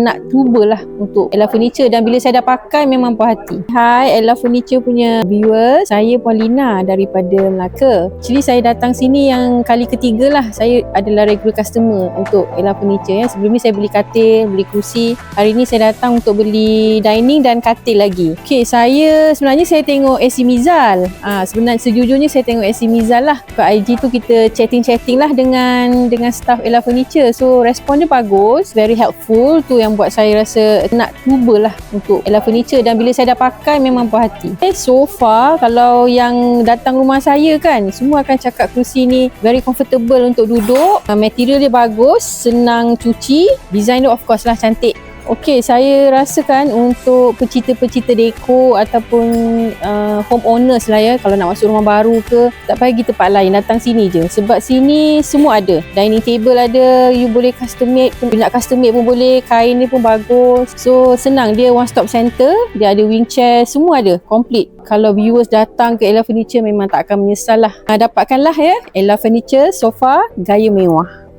nak cubalah untuk Ella Furniture, dan bila saya dah pakai memang puas hati. Hai Ella Furniture punya viewers, saya Paulina daripada Melaka. Actually saya datang sini yang kali ketiga lah. Saya adalah regular customer untuk Ella Furniture ya. Sebelum ni saya beli katil, beli kerusi. Hari ni saya datang untuk beli dining dan katil lagi. Okay, sebenarnya saya tengok AC Mizal. Sebenarnya sejujurnya saya tengok AC Mizal lah. Kat IG tu kita chatting lah dengan staff Ella Furniture. So respon dia bagus, very helpful. Tu yang buat saya rasa nak cubalah untuk Ella Furniture, dan bila saya dah pakai memang puas hati. So far kalau yang datang rumah saya kan, semua akan cakap kerusi ni very comfortable untuk duduk, material dia bagus, senang cuci, design dia of course lah cantik. Okey, saya rasakan untuk pecinta-pecinta deko ataupun homeowners lah ya, kalau nak masuk rumah baru ke, tak payah pergi tempat lain, datang sini je. Sebab sini semua ada. Dining table ada, you boleh custom made pun, nak custom made pun boleh, kain dia pun bagus. So senang, dia one stop center, dia ada wing chair, semua ada, complete. Kalau viewers datang ke Ella Furniture memang tak akan menyesal lah. Dapatkanlah ya, Ella Furniture sofa gaya mewah.